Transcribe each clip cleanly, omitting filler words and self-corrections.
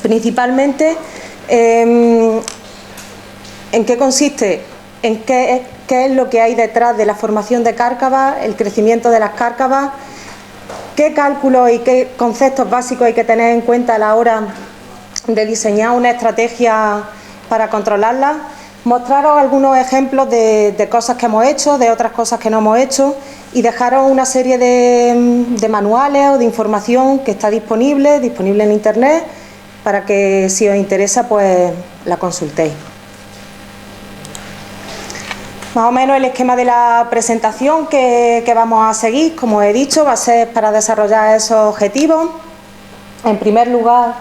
Principalmente, ¿en qué consiste? ¿En qué es lo que hay detrás de la formación de cárcavas, el crecimiento de las cárcavas? ¿Qué cálculos y qué conceptos básicos hay que tener en cuenta a la hora de diseñar una estrategia para controlarlas? Mostraros algunos ejemplos de cosas que hemos hecho, de otras cosas que no hemos hecho, y dejaros una serie de manuales o de información que está disponible en Internet, para que, si os interesa, pues la consultéis. Más o menos el esquema de la presentación que vamos a seguir, como he dicho, va a ser para desarrollar esos objetivos. En primer lugar,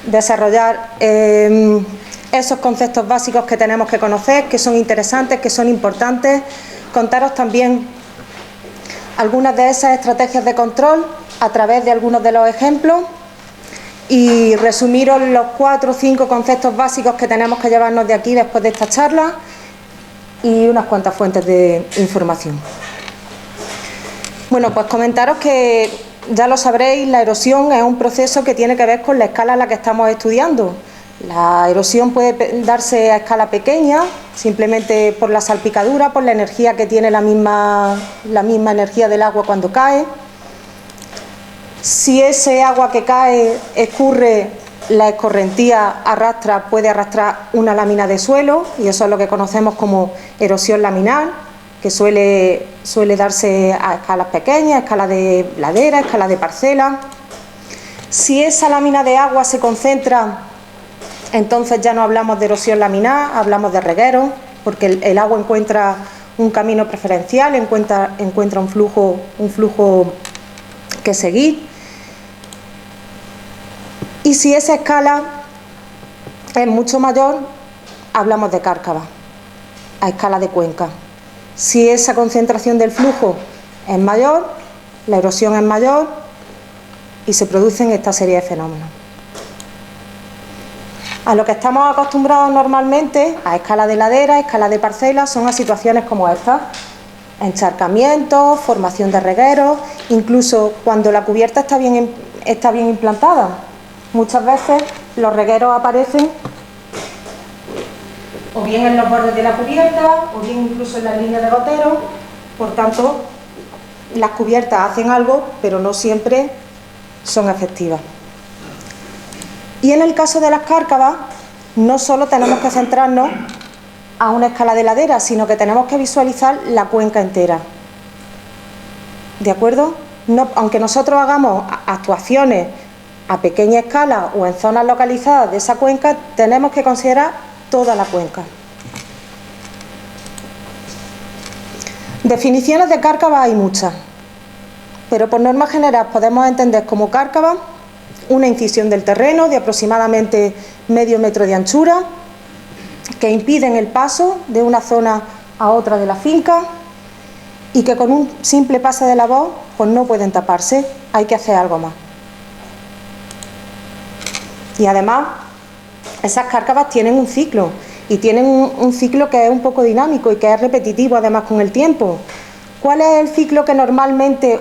desarrollar esos conceptos básicos que tenemos que conocer, que son interesantes, que son importantes. Contaros también algunas de esas estrategias de control a través de algunos de los ejemplos y resumiros los 4 o 5 conceptos básicos que tenemos que llevarnos de aquí después de esta charla y unas cuantas fuentes de información. Bueno, pues comentaros que, ya lo sabréis, la erosión es un proceso que tiene que ver con la escala a la que estamos estudiando. La erosión puede darse a escala pequeña, simplemente por la salpicadura, por la energía que tiene la misma energía del agua cuando cae. Si ese agua que cae escurre, la escorrentía puede arrastrar una lámina de suelo, y eso es lo que conocemos como erosión laminar, que suele darse a escalas pequeñas, a escala de ladera, a escala de parcela. Si esa lámina de agua se concentra, entonces ya no hablamos de erosión laminar, hablamos de reguero, porque el agua encuentra un camino preferencial, encuentra un flujo que seguir. Y si esa escala es mucho mayor, hablamos de cárcava, a escala de cuenca. Si esa concentración del flujo es mayor, la erosión es mayor y se producen esta serie de fenómenos. A lo que estamos acostumbrados normalmente, a escala de ladera, a escala de parcela, son a situaciones como esta: encharcamientos, formación de regueros, incluso cuando la cubierta está bien implantada. Muchas veces los regueros aparecen o bien en los bordes de la cubierta o bien incluso en las líneas de gotero. Por tanto, las cubiertas hacen algo, pero no siempre son efectivas. Y en el caso de las cárcavas, no solo tenemos que centrarnos a una escala de ladera, sino que tenemos que visualizar la cuenca entera. ¿De acuerdo? Aunque nosotros hagamos actuaciones a pequeña escala o en zonas localizadas de esa cuenca, tenemos que considerar toda la cuenca. Definiciones de cárcava hay muchas, pero por norma general podemos entender como cárcava una incisión del terreno de aproximadamente medio metro de anchura, que impiden el paso de una zona a otra de la finca y que con un simple pase de la voz pues no pueden taparse, hay que hacer algo más. Y además, esas cárcavas tienen un ciclo, y tienen un ciclo que es un poco dinámico y que es repetitivo además con el tiempo. ¿Cuál es el ciclo que normalmente,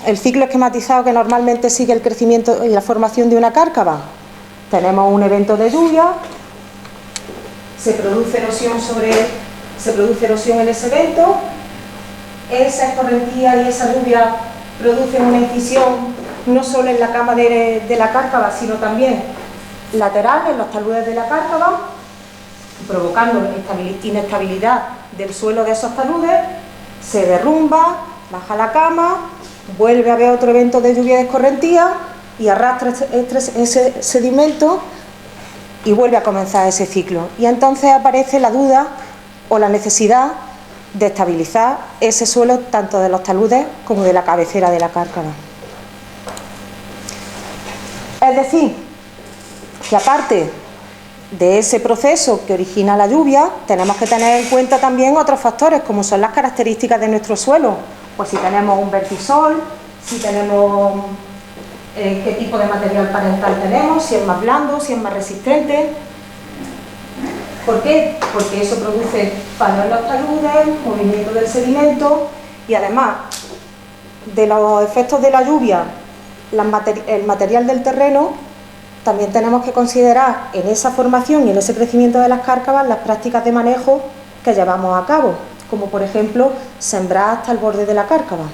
el ciclo esquematizado que normalmente sigue el crecimiento y la formación de una cárcava? Tenemos un evento de lluvia, se produce erosión en ese evento, esa escorrentía y esa lluvia producen una incisión no solo en la cama de la cárcava, sino también lateral, en los taludes de la cárcava, provocando inestabilidad del suelo de esos taludes, se derrumba, baja la cama, vuelve a haber otro evento de lluvia de escorrentía y arrastra ese sedimento y vuelve a comenzar ese ciclo. Y entonces aparece la duda o la necesidad de estabilizar ese suelo tanto de los taludes como de la cabecera de la cárcava. Es decir, que aparte de ese proceso que origina la lluvia, tenemos que tener en cuenta también otros factores, como son las características de nuestro suelo. Pues si tenemos un vertisol, si tenemos qué tipo de material parental tenemos, si es más blando, si es más resistente. ¿Por qué? Porque eso produce fallo en los taludes, movimiento del sedimento y además de los efectos de la lluvia, el material del terreno también tenemos que considerar en esa formación y en ese crecimiento de las cárcavas las prácticas de manejo que llevamos a cabo, como por ejemplo sembrar hasta el borde de la cárcava.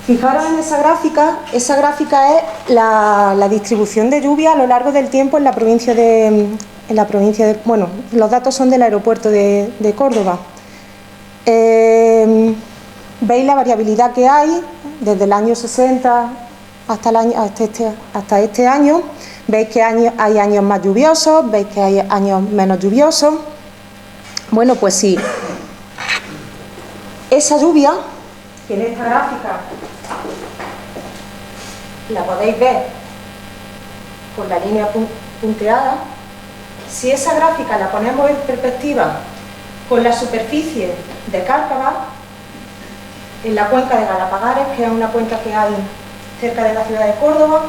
Fijaros en esa gráfica es la distribución de lluvia a lo largo del tiempo en la provincia de, bueno, los datos son del aeropuerto de Córdoba. Veis la variabilidad que hay desde el año 60 hasta este año. Veis que hay años más lluviosos, veis que hay años menos lluviosos. Bueno, pues sí, esa lluvia, que en esta gráfica la podéis ver con la línea punteada, si esa gráfica la ponemos en perspectiva con la superficie de Cárcava, en la cuenca de Galapagares, que es una cuenca que hay cerca de la ciudad de Córdoba,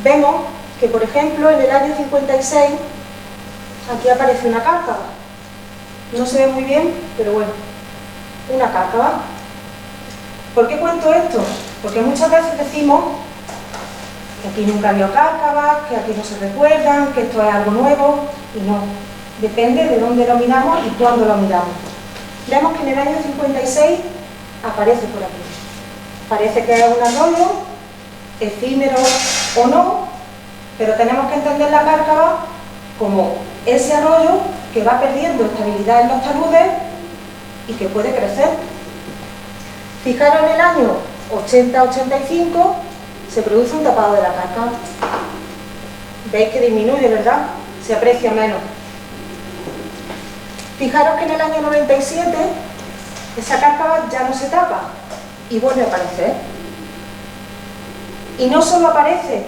vemos que, por ejemplo, en el año 56, aquí aparece una cárcava. No se ve muy bien, pero bueno, una cárcava. ¿Por qué cuento esto? Porque muchas veces decimos que aquí nunca había cárcavas, que aquí no se recuerdan, que esto es algo nuevo, y no. Depende de dónde lo miramos y cuándo lo miramos. Vemos que en el año 56 aparece por aquí. Parece que es un arroyo, efímero o no, pero tenemos que entender la cárcava como ese arroyo que va perdiendo estabilidad en los taludes y que puede crecer. Fijaros, en el año 80-85 se produce un tapado de la cárcava. Veis que disminuye, ¿verdad? Se aprecia menos. Fijaros que en el año 97 esa cárcava ya no se tapa y vuelve a aparecer. Y no solo aparece,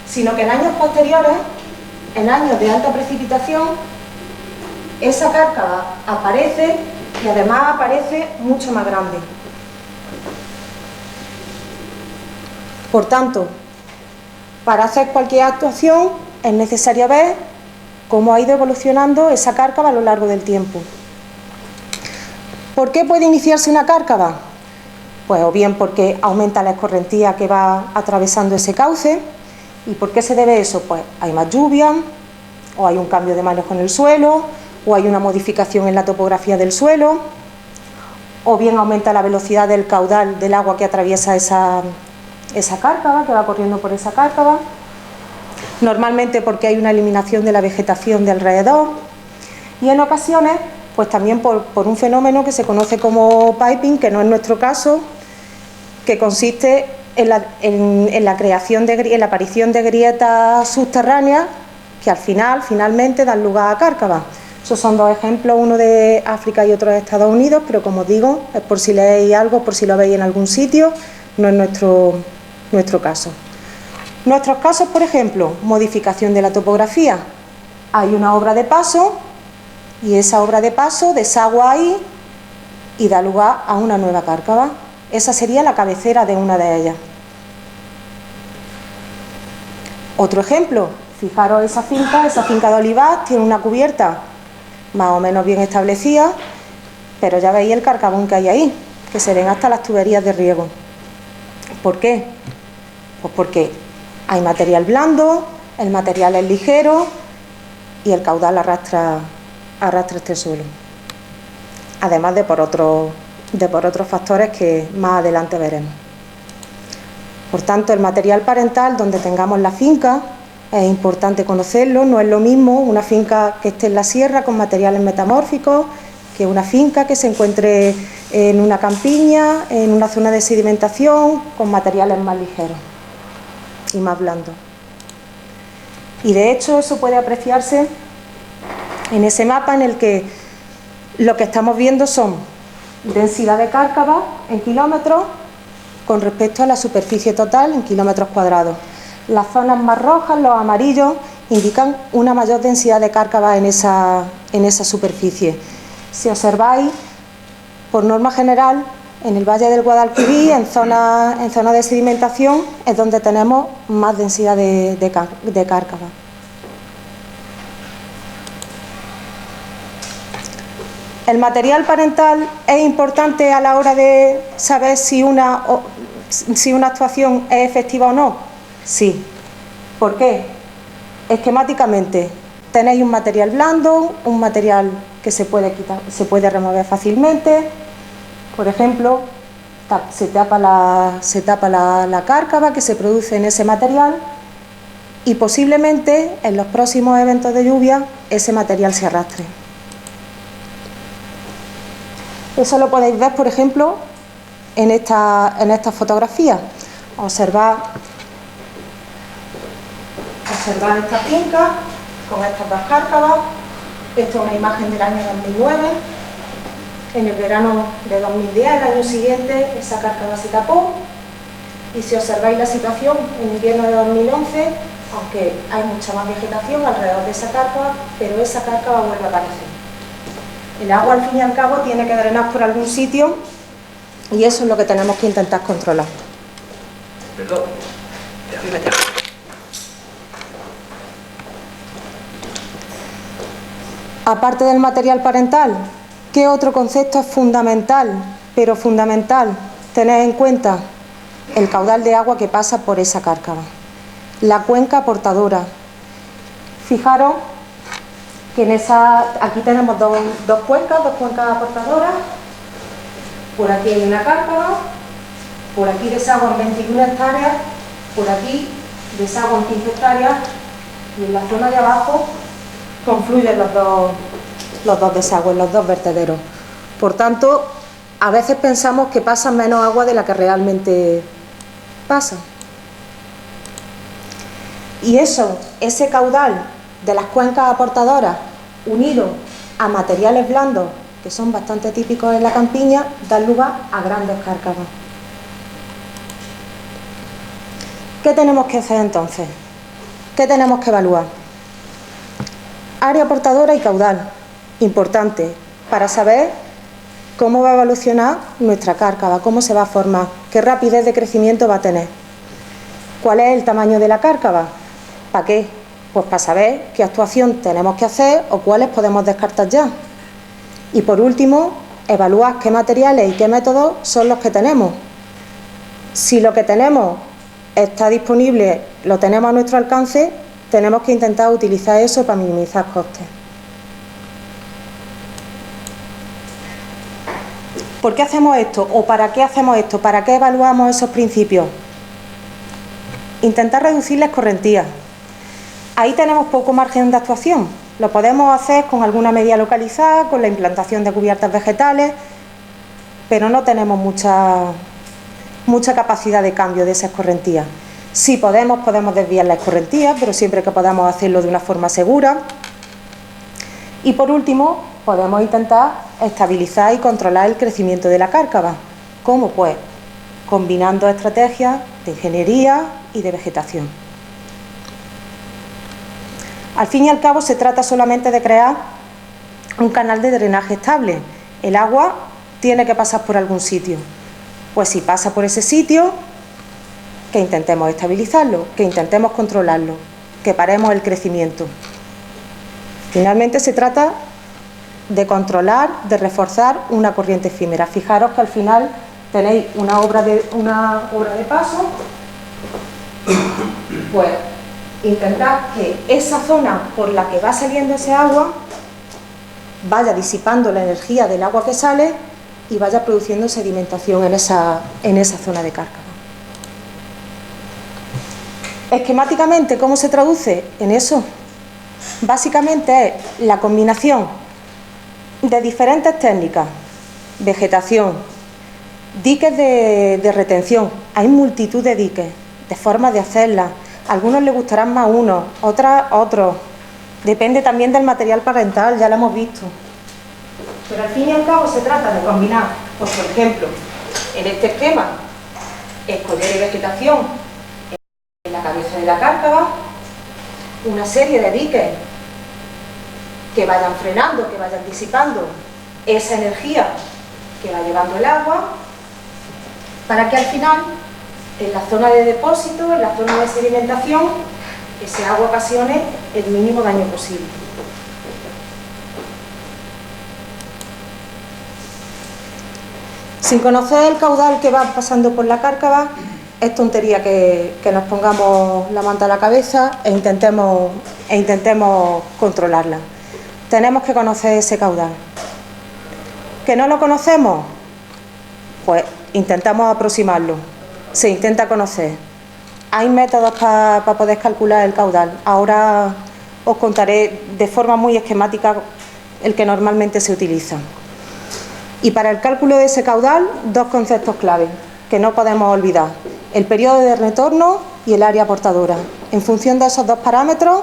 sino que en años posteriores, en años de alta precipitación, esa cárcava aparece y además aparece mucho más grande. Por tanto, para hacer cualquier actuación es necesario ver cómo ha ido evolucionando esa cárcava a lo largo del tiempo. ¿Por qué puede iniciarse una cárcava? Pues o bien porque aumenta la escorrentía que va atravesando ese cauce. ¿Y por qué se debe eso? Pues hay más lluvia, o hay un cambio de manejo en el suelo, o hay una modificación en la topografía del suelo, o bien aumenta la velocidad del caudal del agua que atraviesa esa cárcava, que va corriendo por esa cárcava. Normalmente porque hay una eliminación de la vegetación de alrededor, y en ocasiones pues también por un fenómeno que se conoce como piping, que no es nuestro caso, que consiste en la creación en la aparición de grietas subterráneas que finalmente dan lugar a cárcavas. Esos son dos ejemplos, uno de África y otro de Estados Unidos, pero como digo, es por si leéis algo, por si lo veis en algún sitio, no es nuestro caso. Nuestros casos, por ejemplo, modificación de la topografía. Hay una obra de paso y esa obra de paso desagua ahí y da lugar a una nueva cárcava. Esa sería la cabecera de una de ellas. Otro ejemplo, fijaros esa finca de olivas tiene una cubierta más o menos bien establecida, pero ya veis el carcabón que hay ahí, que se ven hasta las tuberías de riego. ¿Por qué? Pues porque hay material blando, el material es ligero y el caudal arrastra este suelo. Además de por otros factores que más adelante veremos. Por tanto, el material parental donde tengamos la finca es importante conocerlo. No es lo mismo una finca que esté en la sierra con materiales metamórficos que una finca que se encuentre en una campiña, en una zona de sedimentación, con materiales más ligeros y más blandos. Y de hecho eso puede apreciarse en ese mapa en el que lo que estamos viendo son densidad de cárcava en kilómetros con respecto a la superficie total en kilómetros cuadrados. Las zonas más rojas, los amarillos, indican una mayor densidad de cárcava en esa superficie. Si observáis, por norma general, en el Valle del Guadalquivir, en zona de sedimentación, es donde tenemos más densidad de cárcava. ¿El material parental es importante a la hora de saber si una actuación es efectiva o no? Sí. ¿Por qué? Esquemáticamente, tenéis un material blando, un material que se puede remover fácilmente. Por ejemplo, se tapa la cárcava que se produce en ese material y posiblemente en los próximos eventos de lluvia ese material se arrastre. Eso lo podéis ver, por ejemplo, en esta fotografía. Observad esta finca con estas dos cárcavas. Esto es una imagen del año 2009. En el verano de 2010, el año siguiente, esa cárcava se tapó. Y si observáis la situación en invierno de 2011, aunque hay mucha más vegetación alrededor de esa cárcava, pero esa cárcava vuelve a aparecer. El agua, al fin y al cabo, tiene que drenar por algún sitio y eso es lo que tenemos que intentar controlar. Perdón, de arriba ya. Aparte del material parental, ¿qué otro concepto es fundamental, pero fundamental, tener en cuenta? El caudal de agua que pasa por esa cárcava. La cuenca aportadora. Fijaros que aquí tenemos dos cuencas aportadoras. Por aquí hay una cárcava, por aquí desaguan 21 hectáreas, por aquí desaguan 15 hectáreas y en la zona de abajo confluyen los dos desagües, los dos vertederos. Por tanto, a veces pensamos que pasa menos agua de la que realmente pasa. Y ese caudal de las cuencas aportadoras unido a materiales blandos que son bastante típicos en la campiña, dan lugar a grandes cárcavas. ¿Qué tenemos que hacer entonces? ¿Qué tenemos que evaluar? Área aportadora y caudal, importante, para saber cómo va a evolucionar nuestra cárcava, cómo se va a formar, qué rapidez de crecimiento va a tener. ¿Cuál es el tamaño de la cárcava? ¿Para qué? Pues para saber qué actuación tenemos que hacer o cuáles podemos descartar ya. Y por último, evaluar qué materiales y qué métodos son los que tenemos. Si lo que tenemos está disponible, lo tenemos a nuestro alcance, tenemos que intentar utilizar eso para minimizar costes. ¿Por qué hacemos esto? ¿O para qué hacemos esto? ¿Para qué evaluamos esos principios? Intentar reducir la escorrentía. Ahí tenemos poco margen de actuación. Lo podemos hacer con alguna medida localizada, con la implantación de cubiertas vegetales, pero no tenemos mucha capacidad de cambio de esa escorrentía. Si podemos desviar la escorrentía, pero siempre que podamos hacerlo de una forma segura. Y por último, podemos intentar estabilizar y controlar el crecimiento de la cárcava. ¿Cómo? Pues combinando estrategias de ingeniería y de vegetación. Al fin y al cabo se trata solamente de crear un canal de drenaje estable. El agua tiene que pasar por algún sitio. Pues si pasa por ese sitio, que intentemos estabilizarlo, que intentemos controlarlo, que paremos el crecimiento. Finalmente se trata de controlar, de reforzar una corriente efímera. Fijaros que al final tenéis una obra de paso, pues intentar que esa zona por la que va saliendo ese agua vaya disipando la energía del agua que sale y vaya produciendo sedimentación en esa zona de cárcava. Esquemáticamente, ¿cómo se traduce en eso? Básicamente es la combinación de diferentes técnicas, vegetación, diques de retención. Hay multitud de diques, de formas de hacerlas. A algunos les gustarán más unos, otros. Depende también del material parental, ya lo hemos visto. Pero al fin y al cabo se trata de combinar, pues por ejemplo, en este esquema, escollera y vegetación en la cabeza de la cárcava, una serie de diques que vayan frenando, que vayan disipando esa energía que va llevando el agua, para que al final, en la zona de depósito, en la zona de sedimentación, ese agua ocasione el mínimo daño posible. Sin conocer el caudal que va pasando por la cárcava, es tontería que nos pongamos la manta a la cabeza e intentemos controlarla. Tenemos que conocer ese caudal. ¿Que no lo conocemos? Pues intentamos aproximarlo. Se intenta conocer. Hay métodos para poder calcular el caudal. Ahora os contaré de forma muy esquemática el que normalmente se utiliza. Y para el cálculo de ese caudal, dos conceptos clave que no podemos olvidar: el periodo de retorno y el área portadora. En función de esos dos parámetros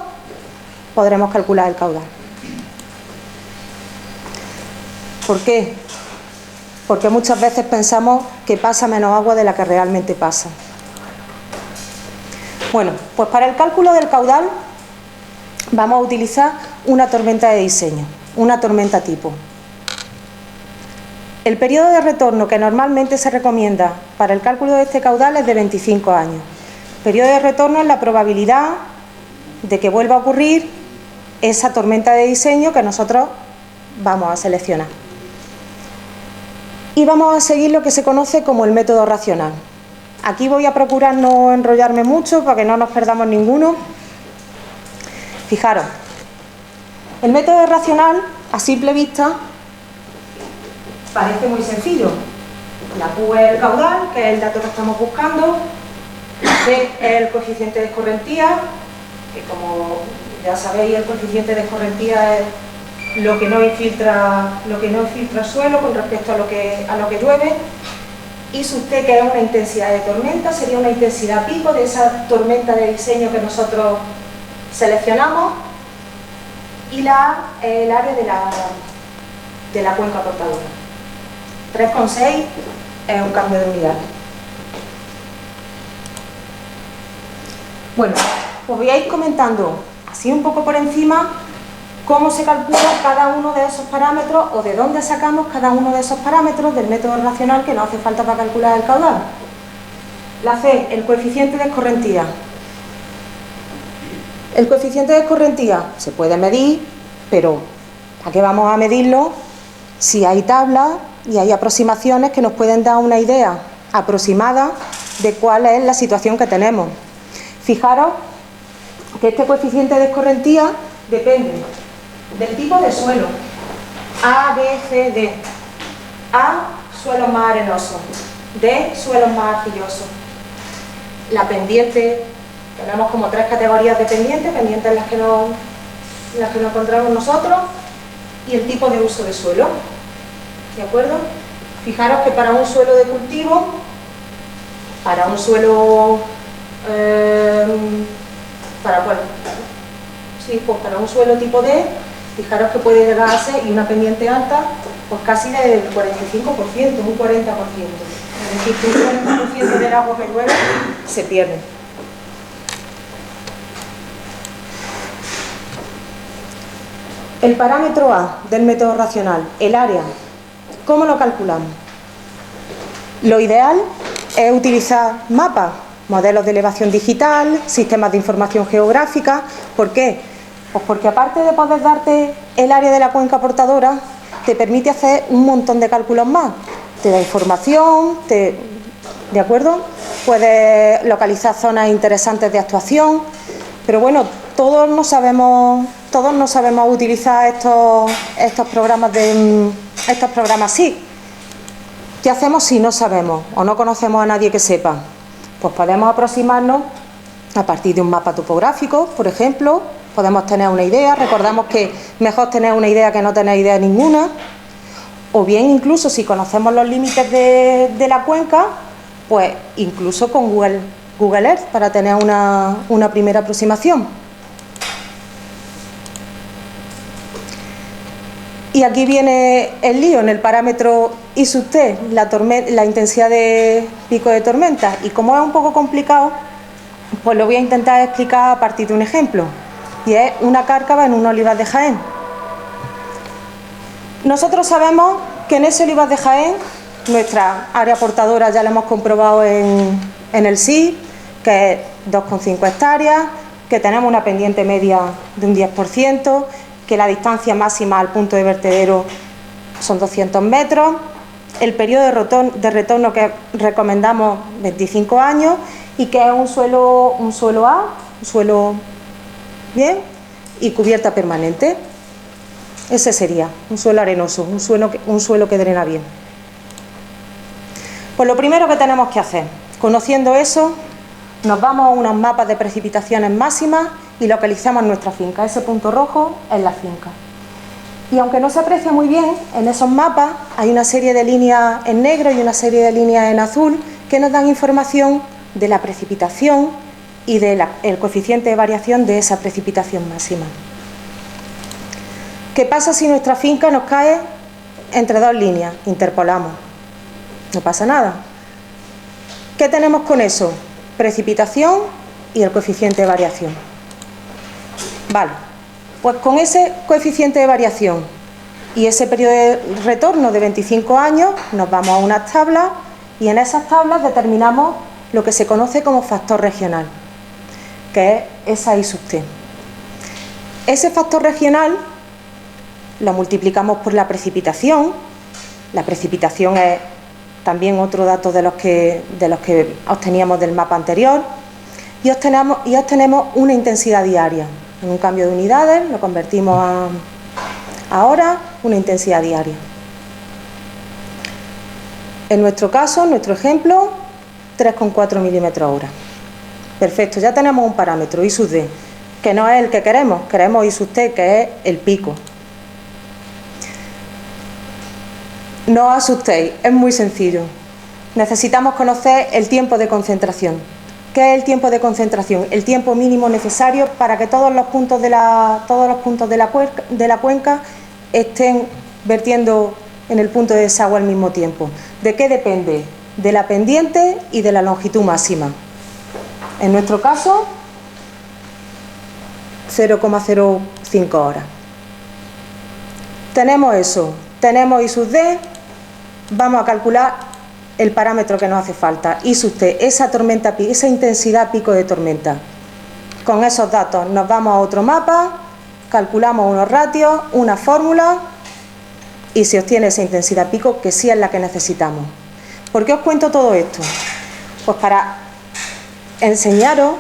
podremos calcular el caudal. ¿Por qué? Porque muchas veces pensamos que pasa menos agua de la que realmente pasa. Bueno, pues para el cálculo del caudal vamos a utilizar una tormenta de diseño, una tormenta tipo. El periodo de retorno que normalmente se recomienda para el cálculo de este caudal es de 25 años. El periodo de retorno es la probabilidad de que vuelva a ocurrir esa tormenta de diseño que nosotros vamos a seleccionar. Y vamos a seguir lo que se conoce como el método racional. Aquí voy a procurar no enrollarme mucho para que no nos perdamos ninguno. Fijaros, el método racional, a simple vista, parece muy sencillo. La Q es el caudal, que es el dato que estamos buscando. C es el coeficiente de escorrentía, que como ya sabéis, el coeficiente de escorrentía es lo que no infiltra el suelo con respecto a lo que llueve. Y sub T, que es una intensidad de tormenta, sería una intensidad pico de esa tormenta de diseño que nosotros seleccionamos. Y la A es el área de la cuenca portadora. 3,6 es un cambio de unidad. Bueno, os voy a ir comentando así un poco por encima cómo se calcula cada uno de esos parámetros o de dónde sacamos cada uno de esos parámetros del método racional que nos hace falta para calcular el caudal. La C, el coeficiente de escorrentía. El coeficiente de escorrentía se puede medir, pero ¿para qué vamos a medirlo si hay tablas y hay aproximaciones que nos pueden dar una idea aproximada de cuál es la situación que tenemos? Fijaros que este coeficiente de escorrentía depende del tipo de suelo. A, B, C, D. A, suelos más arenosos. D, suelos más arcillosos. La pendiente, tenemos como 3 categorías de pendientes en las que nos encontramos nosotros, y el tipo de uso de suelo. ¿De acuerdo? Fijaros que para un suelo de cultivo, para un suelo para un suelo tipo D, fijaros que puede llegar a ser, y una pendiente alta, pues casi del 45%, un 40%. Es decir, que un 40% del agua que llueve se pierde. El parámetro A del método racional, el área, ¿cómo lo calculamos? Lo ideal es utilizar mapas, modelos de elevación digital, sistemas de información geográfica. ¿Por qué? Pues porque aparte de poder darte el área de la cuenca portadora, te permite hacer un montón de cálculos más. Te da información, ¿de acuerdo? Puedes localizar zonas interesantes de actuación, pero bueno, todos no sabemos utilizar estos programas sí. ¿Qué hacemos si no sabemos o no conocemos a nadie que sepa? Pues podemos aproximarnos a partir de un mapa topográfico, por ejemplo. Podemos tener una idea. Recordamos que mejor tener una idea que no tener idea ninguna. O bien incluso si conocemos los límites de la cuenca, pues incluso con Google Earth para tener una primera aproximación. Y aquí viene el lío en el parámetro I sub T, la intensidad de pico de tormenta. Y como es un poco complicado, pues lo voy a intentar explicar a partir de un ejemplo. Y es una cárcava en un olivar de Jaén. Nosotros sabemos que en ese olivar de Jaén, nuestra área portadora ya la hemos comprobado en el SIG, que es 2,5 hectáreas, que tenemos una pendiente media de un 10%, que la distancia máxima al punto de vertedero son 200 metros, el periodo de retorno que recomendamos 25 años y que es un suelo A, un suelo bien y cubierta permanente. Ese sería un suelo arenoso, un suelo que drena bien. Pues lo primero que tenemos que hacer, conociendo eso, nos vamos a unos mapas de precipitaciones máximas y localizamos nuestra finca. Ese punto rojo es la finca. Y aunque no se aprecia muy bien, en esos mapas hay una serie de líneas en negro y una serie de líneas en azul que nos dan información de la precipitación y del coeficiente de variación de esa precipitación máxima. ¿Qué pasa si nuestra finca nos cae entre dos líneas? Interpolamos. No pasa nada. ¿Qué tenemos con eso? Precipitación y el coeficiente de variación. Vale, pues con ese coeficiente de variación y ese periodo de retorno de 25 años nos vamos a unas tablas y en esas tablas determinamos lo que se conoce como factor regional, que es esa I sub T. Ese factor regional lo multiplicamos por la precipitación. La precipitación es también otro dato de los que obteníamos del mapa anterior y obtenemos una intensidad diaria. En un cambio de unidades lo convertimos a horas, una intensidad diaria. En nuestro caso, en nuestro ejemplo, 3,4 milímetros hora. Perfecto, ya tenemos un parámetro, I sub D, que no es el que queremos I sub T, que es el pico. No os asustéis, es muy sencillo. Necesitamos conocer el tiempo de concentración. ¿Qué es el tiempo de concentración? El tiempo mínimo necesario para que todos los puntos de la cuenca estén vertiendo en el punto de desagüe al mismo tiempo. ¿De qué depende? De la pendiente y de la longitud máxima. En nuestro caso, 0,05 horas. Tenemos eso, tenemos I sub D, vamos a calcular el parámetro que nos hace falta, I sub T, esa intensidad pico de tormenta. Con esos datos nos vamos a otro mapa, calculamos unos ratios, una fórmula y se obtiene esa intensidad pico que sí es la que necesitamos. ¿Por qué os cuento todo esto? Pues para enseñaros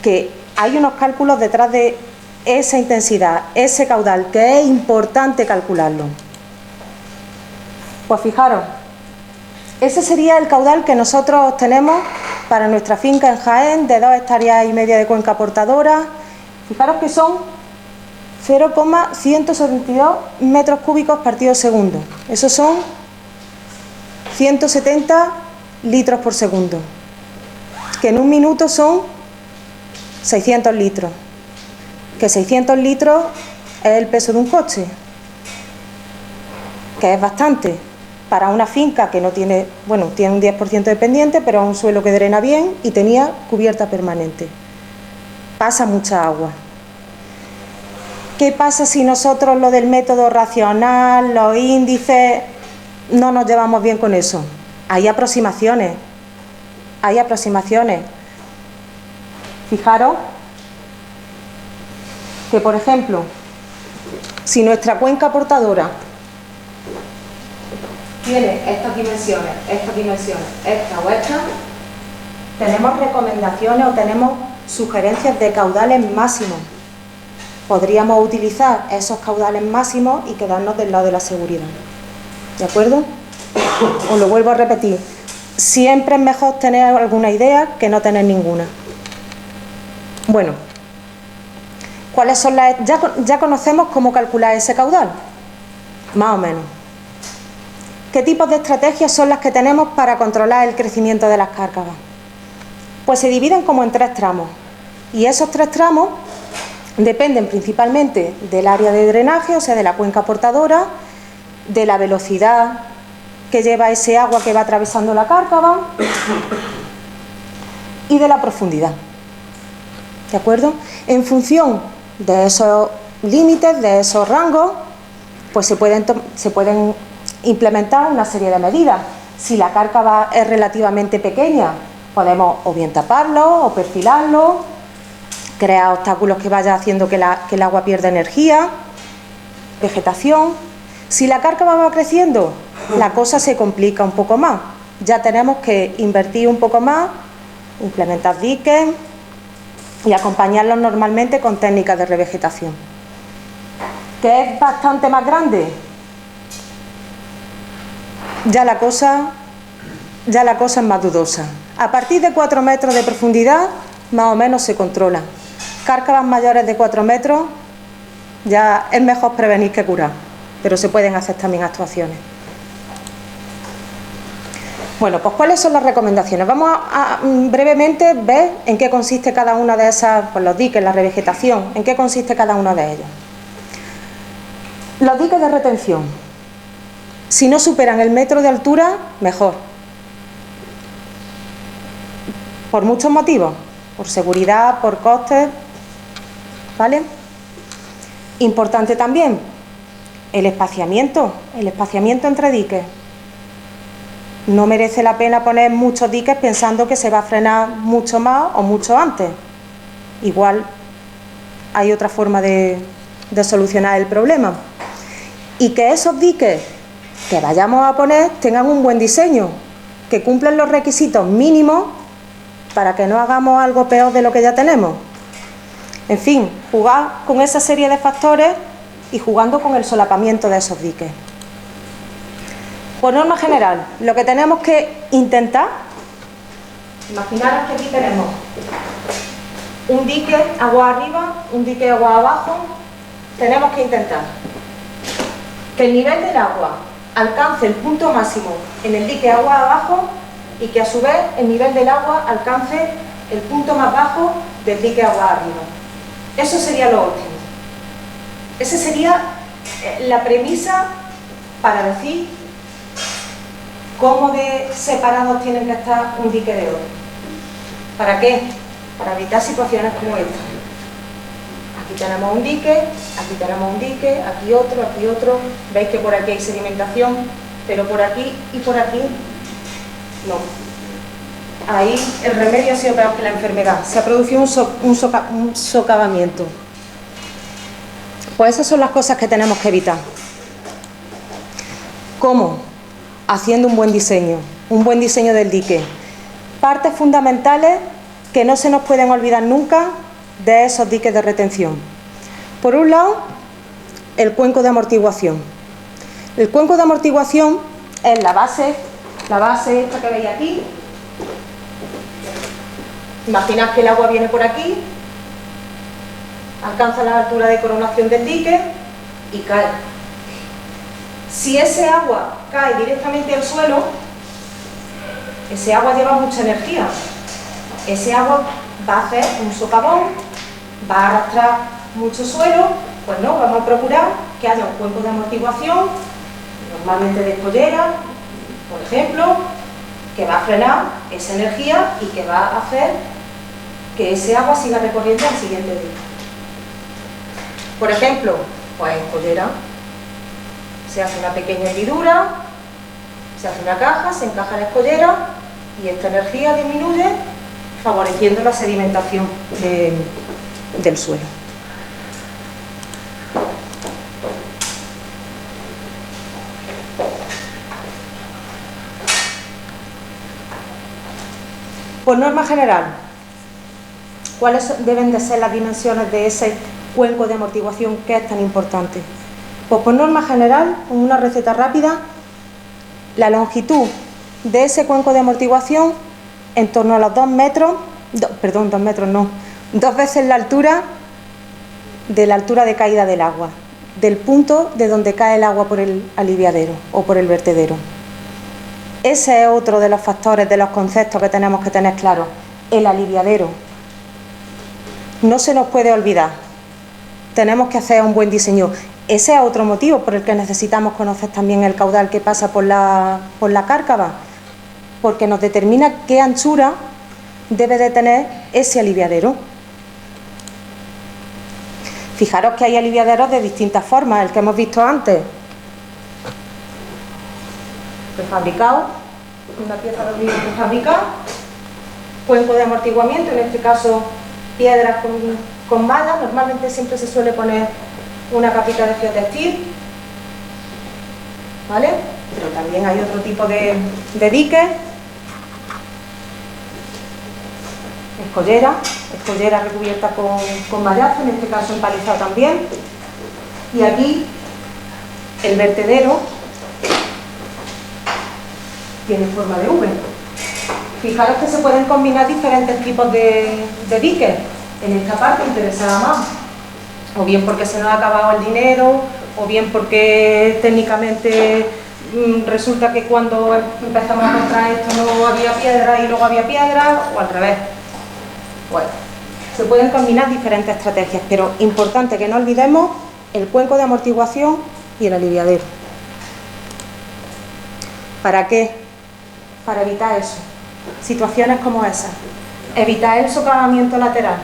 que hay unos cálculos detrás de esa intensidad, ese caudal, que es importante calcularlo. Pues fijaros, ese sería el caudal que nosotros obtenemos para nuestra finca en Jaén de 2,5 hectáreas de cuenca portadora. Fijaros que son 0,172 metros cúbicos partido segundo. Esos son 170 litros por segundo, que en un minuto son 600 litros, que 600 litros es el peso de un coche, que es bastante para una finca que no tiene, bueno, tiene un 10% de pendiente, pero es un suelo que drena bien y tenía cubierta permanente. Pasa mucha agua. ¿Qué pasa si nosotros lo del método racional, los índices, no nos llevamos bien con eso? Hay aproximaciones. Fijaros que, por ejemplo, si nuestra cuenca portadora tiene estas dimensiones, esta o esta, tenemos recomendaciones o tenemos sugerencias de caudales máximos. Podríamos utilizar esos caudales máximos y quedarnos del lado de la seguridad. ¿De acuerdo? Os lo vuelvo a repetir. Siempre es mejor tener alguna idea que no tener ninguna. Bueno, ¿cuáles son las? Ya conocemos cómo calcular ese caudal, más o menos. ¿Qué tipos de estrategias son las que tenemos para controlar el crecimiento de las cárcavas? Pues se dividen como en 3 tramos. Y esos 3 tramos dependen principalmente del área de drenaje, o sea, de la cuenca portadora, de la velocidad que lleva ese agua que va atravesando la cárcava y de la profundidad. ¿De acuerdo? En función de esos límites, de esos rangos, pues se pueden implementar una serie de medidas. Si la cárcava es relativamente pequeña, podemos o bien taparlo o perfilarlo, crear obstáculos que vaya haciendo que el agua pierda energía, vegetación. Si la cárcava va creciendo, la cosa se complica un poco más. Ya tenemos que invertir un poco más, implementar diques y acompañarlos normalmente con técnicas de revegetación. ¿Que es bastante más grande? Ya la cosa es más dudosa. A partir de 4 metros de profundidad, más o menos se controla. Cárcavas mayores de 4 metros, ya es mejor prevenir que curar, pero se pueden hacer también actuaciones. Bueno, pues ¿cuáles son las recomendaciones? Vamos a brevemente ver en qué consiste cada una de esas, pues los diques, la revegetación, en qué consiste cada uno de ellos. Los diques de retención, si no superan el metro de altura, mejor. Por muchos motivos, por seguridad, por costes, ¿vale? Importante también, el espaciamiento entre diques. No merece la pena poner muchos diques pensando que se va a frenar mucho más o mucho antes. Igual hay otra forma de solucionar el problema. Y que esos diques que vayamos a poner tengan un buen diseño, que cumplan los requisitos mínimos para que no hagamos algo peor de lo que ya tenemos. En fin, jugar con esa serie de factores y jugando con el solapamiento de esos diques. Por norma general, lo que tenemos que intentar, imaginaros que aquí tenemos un dique agua arriba, un dique agua abajo, tenemos que intentar que el nivel del agua alcance el punto máximo en el dique agua abajo y que a su vez el nivel del agua alcance el punto más bajo del dique agua arriba. Eso sería lo óptimo. Esa sería la premisa para decir cómo de separados tienen que estar un dique de otro. ¿Para qué? Para evitar situaciones como esta. Aquí tenemos un dique, aquí tenemos un dique, aquí otro. Veis que por aquí hay sedimentación, pero por aquí y por aquí no. Ahí el remedio ha sido peor que la enfermedad. Se ha producido un socavamiento. Pues esas son las cosas que tenemos que evitar. ¿Cómo? Haciendo un buen diseño del dique. Partes fundamentales que no se nos pueden olvidar nunca de esos diques de retención. Por un lado, el cuenco de amortiguación. El cuenco de amortiguación es la base esta que veis aquí. Imaginad que el agua viene por aquí, alcanza la altura de coronación del dique y cae. Si ese agua cae directamente al suelo, ese agua lleva mucha energía. Ese agua va a hacer un socavón, va a arrastrar mucho suelo. Pues no, vamos a procurar que haya un cuenco de amortiguación, normalmente de escollera, por ejemplo, que va a frenar esa energía y que va a hacer que ese agua siga recorriendo al siguiente día. Por ejemplo, pues escollera, se hace una pequeña hendidura, se hace una caja, se encaja la escollera y esta energía disminuye, favoreciendo la sedimentación del suelo. Por norma general, ¿cuáles deben de ser las dimensiones de ese cuenco de amortiguación que es tan importante? Pues por norma general, con una receta rápida, la longitud de ese cuenco de amortiguación en torno a los 2 metros, 2 veces la altura de caída del agua, del punto de donde cae el agua por el aliviadero o por el vertedero. Ese es otro de los factores, de los conceptos que tenemos que tener claros, el aliviadero. No se nos puede olvidar, tenemos que hacer un buen diseño. Ese es otro motivo por el que necesitamos conocer también el caudal que pasa por la cárcava, porque nos determina qué anchura debe de tener ese aliviadero. Fijaros que hay aliviaderos de distintas formas, el que hemos visto antes, prefabricado, una pieza de aluminio prefabricada, cuenco de amortiguamiento, en este caso piedras con malla, normalmente siempre se suele poner una capita de geotextil, ¿vale? Pero también hay otro tipo de diques, escollera recubierta con mallazo, en este caso empalizado también, y aquí el vertedero tiene forma de V. Fijaros que se pueden combinar diferentes tipos de diques. En esta parte interesaba más, o bien porque se nos ha acabado el dinero, o bien porque técnicamente resulta que cuando empezamos a construir esto no había piedra y luego había piedra, o al revés. Bueno, se pueden combinar diferentes estrategias, pero importante que no olvidemos el cuenco de amortiguación y el aliviadero. ¿Para qué? Para evitar eso, situaciones como esas, evitar el socavamiento lateral,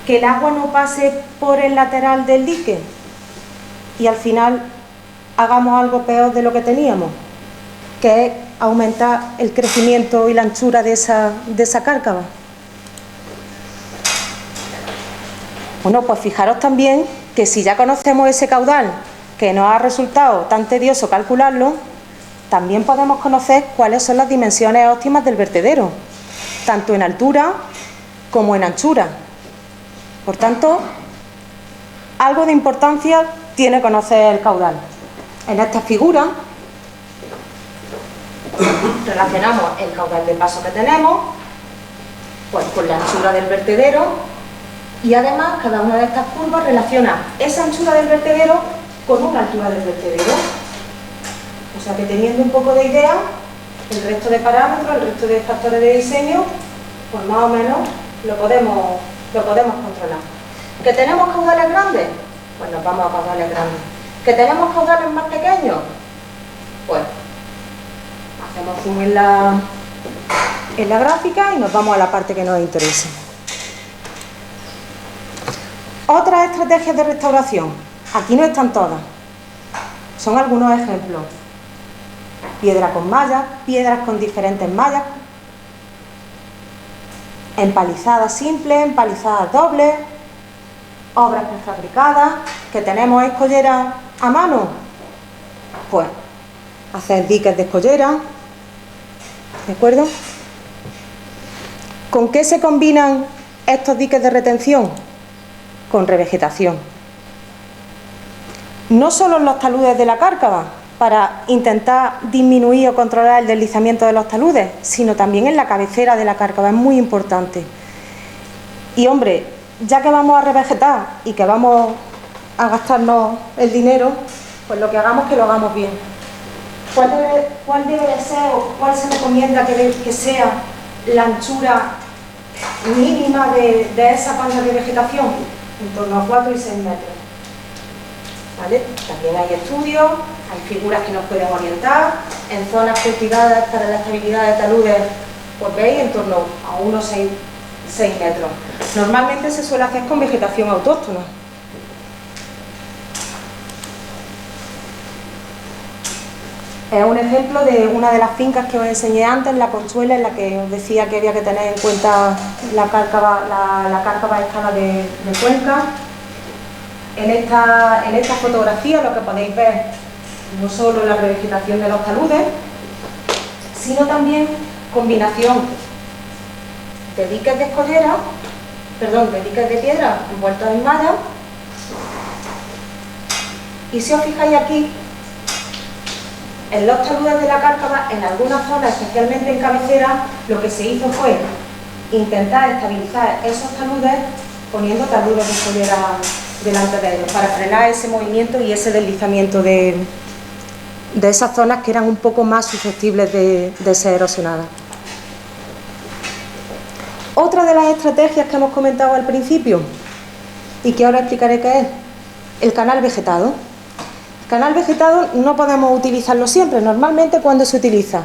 que el agua no pase por el lateral del dique y al final hagamos algo peor de lo que teníamos, que es aumentar el crecimiento y la anchura de esa cárcava. Bueno, pues fijaros también que si ya conocemos ese caudal, que nos ha resultado tan tedioso calcularlo, también podemos conocer cuáles son las dimensiones óptimas del vertedero, tanto en altura como en anchura. Por tanto, algo de importancia tiene conocer el caudal. En esta figura relacionamos el caudal de paso que tenemos pues con la anchura del vertedero y además cada una de estas curvas relaciona esa anchura del vertedero con una altura del vertedero. O sea que teniendo un poco de idea, el resto de parámetros, el resto de factores de diseño, pues más o menos lo podemos controlar. ¿Que tenemos caudales grandes? Pues nos vamos a caudales grandes. ¿Que tenemos caudales más pequeños? Pues hacemos zoom en la gráfica y nos vamos a la parte que nos interesa. Otras estrategias de restauración. Aquí no están todas. Son algunos ejemplos. Piedra con mallas, piedras con diferentes mallas, empalizadas simples, empalizadas dobles, obras prefabricadas, que tenemos escollera a mano, pues hacer diques de escollera, ¿de acuerdo? ¿Con qué se combinan estos diques de retención? Con revegetación. No solo en los taludes de la cárcava, para intentar disminuir o controlar el deslizamiento de los taludes, sino también en la cabecera de la cárcava, es muy importante. Y hombre, ya que vamos a revegetar y que vamos a gastarnos el dinero, pues lo que hagamos que lo hagamos bien. ¿Cuál debe de ser o cuál se recomienda que sea la anchura mínima de esa banda de vegetación? En torno a 4 y 6 metros. ¿Vale? También hay estudios, hay figuras que nos pueden orientar. En zonas cultivadas para la estabilidad de taludes, pues veis, en torno a unos 6 metros. Normalmente se suele hacer con vegetación autóctona. Es un ejemplo de una de las fincas que os enseñé antes, la Consuela, en la que os decía que había que tener en cuenta la cárcava escala de Cuenca. En esta fotografía lo que podéis ver no solo la revegetación de los taludes, sino también combinación de diques de escollera, de diques de piedra envueltos en malla. Y si os fijáis aquí, en los taludes de la cárcava, en algunas zonas, especialmente en cabecera, lo que se hizo fue intentar estabilizar esos taludes poniendo taludes de escollera delante de ellos, para frenar ese movimiento y ese deslizamiento de esas zonas que eran un poco más susceptibles de ser erosionadas. Otra de las estrategias que hemos comentado al principio y que ahora explicaré qué es, el canal vegetado. El canal vegetado no podemos utilizarlo siempre. Normalmente, ¿cuándo se utiliza?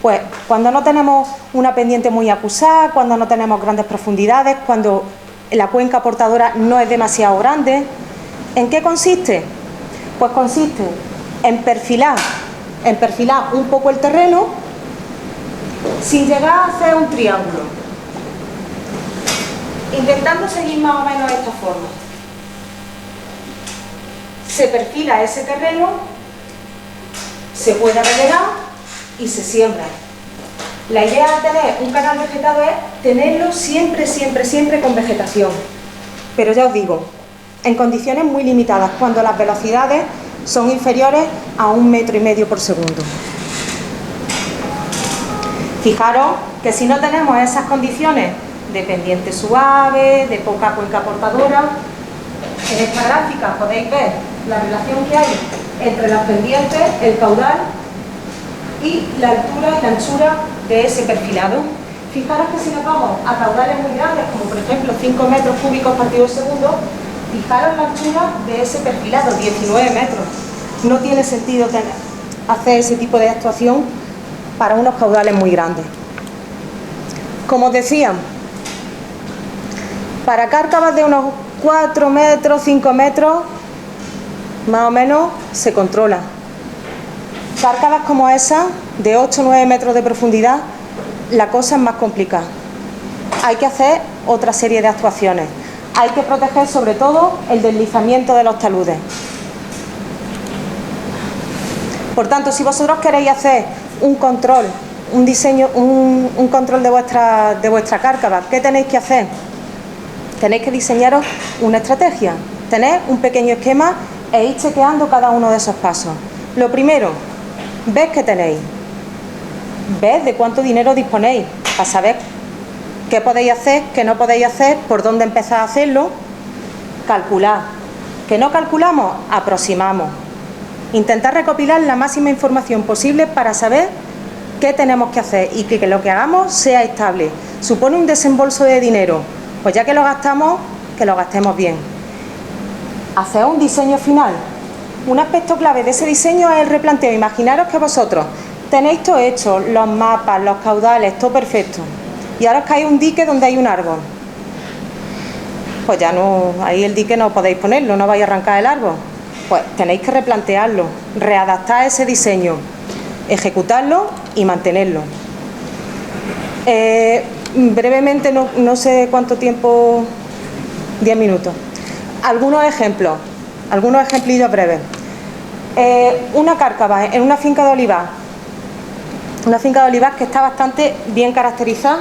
Pues cuando no tenemos una pendiente muy acusada, cuando no tenemos grandes profundidades, cuando la cuenca portadora no es demasiado grande. ¿En qué consiste? Pues consiste en perfilar un poco el terreno sin llegar a hacer un triángulo, intentando seguir más o menos esta forma. Se perfila ese terreno, se pueda rellenar y se siembra. La idea de tener un canal vegetado es tenerlo siempre, siempre, siempre con vegetación. Pero ya os digo, en condiciones muy limitadas, cuando las velocidades son inferiores a 1,5 metros por segundo. Fijaros que si no tenemos esas condiciones de pendiente suave, de poca cuenca portadora, en esta gráfica podéis ver la relación que hay entre las pendientes, el caudal y la altura y la anchura de ese perfilado. Fijaros que si nos vamos a caudales muy grandes, como por ejemplo 5 metros cúbicos partido segundo, fijaros la anchura de ese perfilado, 19 metros. No tiene sentido hacer ese tipo de actuación para unos caudales muy grandes. Como os decía, para cárcavas de unos 4 metros, 5 metros, más o menos se controla. Cárcavas como esa, de 8 o 9 metros de profundidad, la cosa es más complicada. Hay que hacer otra serie de actuaciones. Hay que proteger sobre todo el deslizamiento de los taludes. Por tanto, si vosotros queréis hacer un control, un diseño, un control de vuestra cárcava, ¿qué tenéis que hacer? Tenéis que diseñaros una estrategia, tener un pequeño esquema e ir chequeando cada uno de esos pasos. Lo primero, ved qué tenéis, ved de cuánto dinero disponéis, para saber qué podéis hacer, qué no podéis hacer, por dónde empezar a hacerlo, calcular. ¿Que no calculamos? Aproximamos. Intentar recopilar la máxima información posible para saber qué tenemos que hacer y que lo que hagamos sea estable. ¿Supone un desembolso de dinero? Pues ya que lo gastamos, que lo gastemos bien. Hacer un diseño final. Un aspecto clave de ese diseño es el replanteo. Imaginaros que vosotros tenéis todo hecho, los mapas, los caudales, todo perfecto. Y ahora os cae un dique donde hay un árbol. Pues ya no, ahí el dique no podéis ponerlo, no vais a arrancar el árbol. Pues tenéis que replantearlo, readaptar ese diseño, ejecutarlo y mantenerlo. Brevemente, no sé cuánto tiempo, 10 minutos. Algunos ejemplillos breves. Una cárcava en una finca de olivar. Una finca de olivar que está bastante bien caracterizada.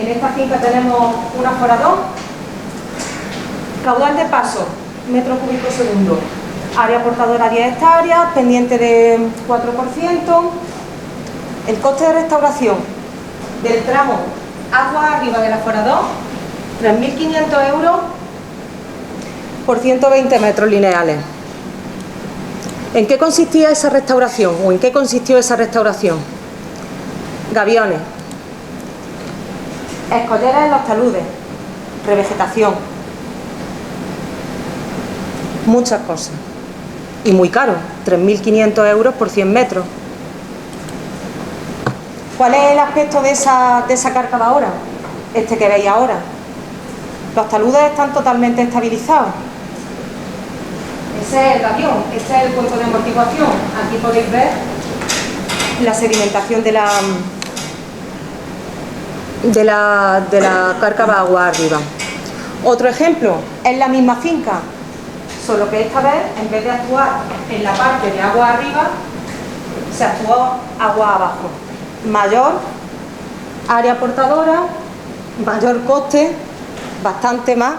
En esta finca tenemos un aforadón, caudal de paso, metro cúbico segundo. Área portadora 10 hectáreas, pendiente de 4%. El coste de restauración del tramo agua arriba del aforador, 3.500 euros por 120 metros lineales. ¿En qué consistía esa restauración? ¿O en qué consistió esa restauración? Gaviones, escolleras en los taludes, revegetación, muchas cosas. Y muy caro, 3.500 euros por 100 metros. ¿Cuál es el aspecto de esa cárcava ahora? Este que veis ahora. Los taludes están totalmente estabilizados. Ese es el gavión, este es el cuerpo de amortiguación. Aquí podéis ver la sedimentación de la cárcava agua arriba. Otro ejemplo, es la misma finca, solo que esta vez, en vez de actuar en la parte de agua arriba, se actuó agua abajo. Mayor área portadora, mayor coste, bastante más.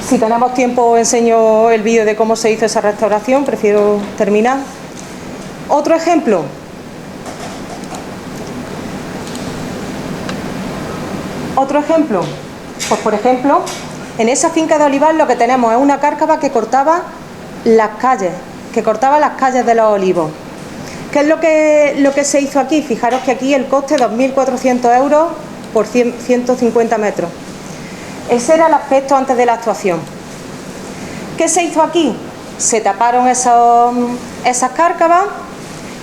Si tenemos tiempo os enseño el vídeo de cómo se hizo esa restauración, prefiero terminar. Otro ejemplo. Pues por ejemplo, en esa finca de olivar lo que tenemos es una cárcava que cortaba las calles, de los olivos. ¿Qué es lo que se hizo aquí? Fijaros que aquí el coste 2.400 euros por 150 metros. Ese era el aspecto antes de la actuación. ¿Qué se hizo aquí? Se taparon esas cárcavas,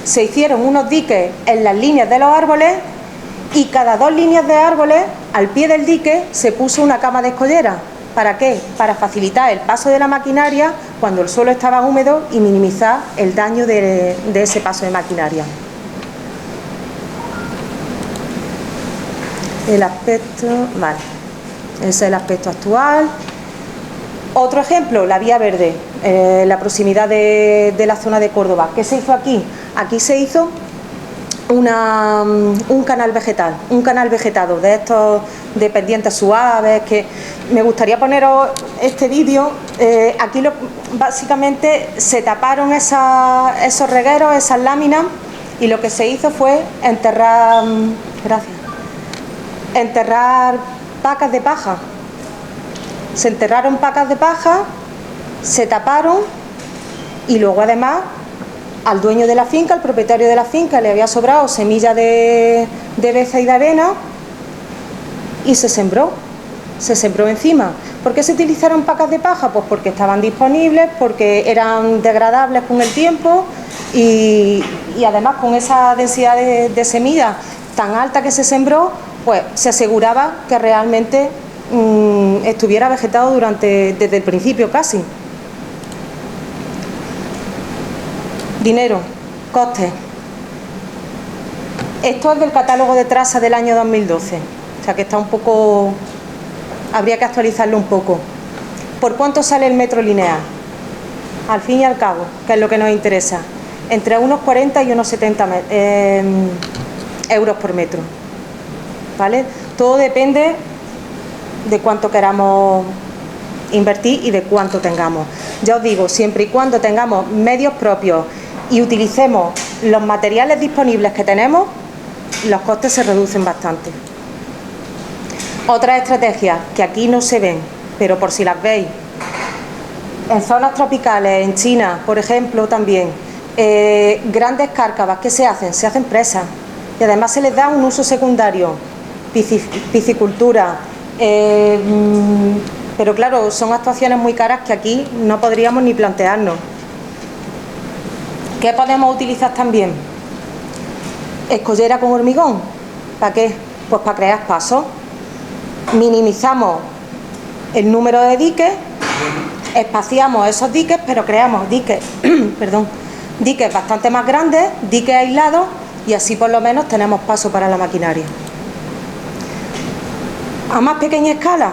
se hicieron unos diques en las líneas de los árboles y cada 2 líneas de árboles, al pie del dique, se puso una cama de escollera. ¿Para qué? Para facilitar el paso de la maquinaria cuando el suelo estaba húmedo y minimizar el daño de ese paso de maquinaria. El aspecto, vale, ese es el aspecto actual. Otro ejemplo, la vía verde. la proximidad de la zona de Córdoba. ¿Qué se hizo aquí? Aquí se hizo un canal vegetal, un canal vegetado de estos de pendientes suaves, que me gustaría poneros este vídeo. Aquí básicamente se taparon esos regueros, esas láminas, y lo que se hizo fue enterrar pacas de paja. Se enterraron pacas de paja, se taparon, y luego además al dueño de la finca, al propietario de la finca, le había sobrado semilla de beza y de avena, y se sembró encima. ¿Por qué se utilizaron pacas de paja? Pues porque estaban disponibles, porque eran degradables con el tiempo, y además con esa densidad de semilla tan alta que se sembró, pues se aseguraba que realmente estuviera vegetado desde el principio casi. Dinero, costes. Esto es del catálogo de trazas del año 2012, o sea que está un poco, habría que actualizarlo un poco. ¿Por cuánto sale el metro lineal? Al fin y al cabo, que es lo que nos interesa, entre unos 40 y unos 70 euros por metro, ¿vale? Todo depende de cuánto queramos invertir y de cuánto tengamos. Ya os digo, siempre y cuando tengamos medios propios y utilicemos los materiales disponibles que tenemos, los costes se reducen bastante. Otras estrategias que aquí no se ven, pero por si las veis, en zonas tropicales, en China, por ejemplo, también, grandes cárcavas, ¿qué se hacen? Se hacen presas, y además se les da un uso secundario, piscicultura, pero claro, son actuaciones muy caras que aquí no podríamos ni plantearnos. ¿Qué podemos utilizar también? Escollera con hormigón. ¿Para qué? Pues para crear pasos. Minimizamos el número de diques, espaciamos esos diques, pero creamos diques, diques bastante más grandes, diques aislados, y así por lo menos tenemos paso para la maquinaria. A más pequeña escala,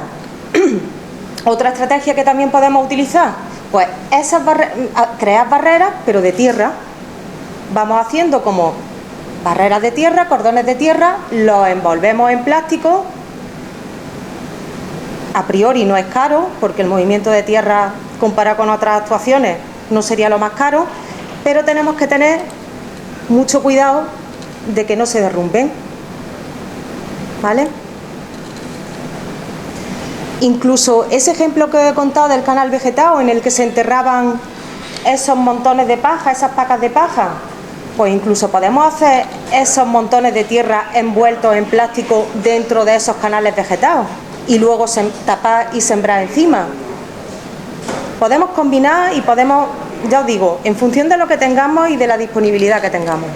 otra estrategia que también podemos utilizar, pues crear barreras, pero de tierra. Vamos haciendo como barreras de tierra, cordones de tierra, los envolvemos en plástico. A priori no es caro, porque el movimiento de tierra comparado con otras actuaciones no sería lo más caro, pero tenemos que tener mucho cuidado de que no se derrumben, ¿vale? Incluso ese ejemplo que he contado del canal vegetado, en el que se enterraban esos montones de paja, esas pacas de paja, pues incluso podemos hacer esos montones de tierra envueltos en plástico dentro de esos canales vegetados y luego tapar y sembrar encima. Podemos combinar y podemos, ya os digo, en función de lo que tengamos y de la disponibilidad que tengamos.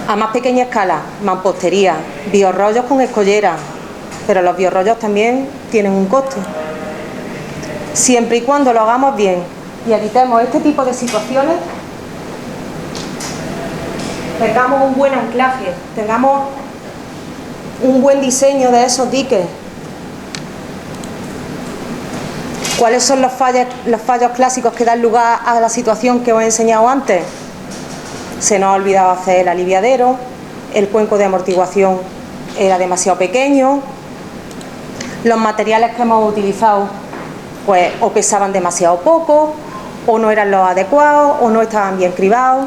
A más pequeña escala, mampostería, biorrollos con escollera, pero los biorrollos también tienen un coste. Siempre y cuando lo hagamos bien y evitemos este tipo de situaciones, tengamos un buen anclaje, tengamos un buen diseño de esos diques. ¿Cuáles son los fallos clásicos que dan lugar a la situación que os he enseñado antes? Se nos ha olvidado hacer el aliviadero, el cuenco de amortiguación era demasiado pequeño, los materiales que hemos utilizado pues o pesaban demasiado poco, o no eran los adecuados, o no estaban bien cribados.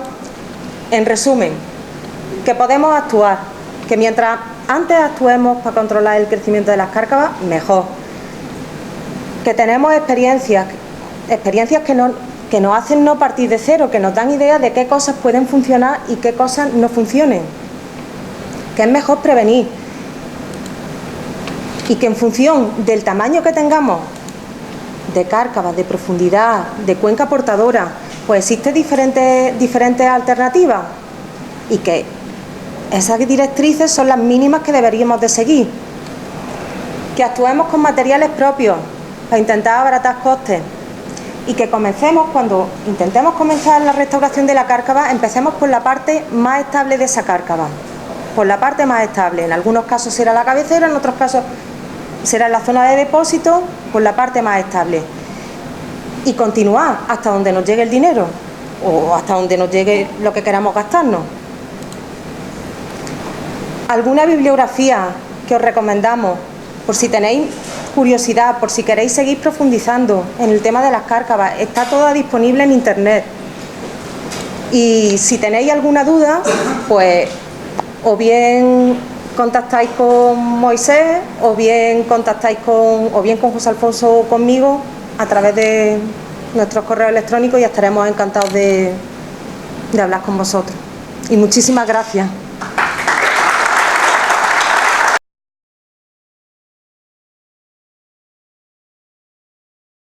En resumen, que podemos actuar, que mientras antes actuemos para controlar el crecimiento de las cárcavas, mejor. Que tenemos experiencias que nos hacen no partir de cero, que nos dan ideas de qué cosas pueden funcionar y qué cosas no funcionen. Que es mejor prevenir. Y que en función del tamaño que tengamos, de cárcavas, de profundidad, de cuenca portadora, pues existen diferentes alternativas, y que esas directrices son las mínimas que deberíamos de seguir. Que actuemos con materiales propios para intentar abaratar costes, y que comencemos, cuando intentemos comenzar la restauración de la cárcava, empecemos por la parte más estable de esa cárcava, por la parte más estable. En algunos casos será la cabecera, en otros casos será la zona de depósito, por la parte más estable. y continuar hasta donde nos llegue el dinero o hasta donde nos llegue lo que queramos gastarnos. ¿Alguna bibliografía que os recomendamos por si tenéis curiosidad, por si queréis seguir profundizando en el tema de las cárcavas? Está toda disponible en internet. Y si tenéis alguna duda, pues o bien contactáis con Moisés o bien contactáis con José Alfonso o conmigo a través de nuestros correos electrónicos y estaremos encantados de hablar con vosotros. Y muchísimas gracias.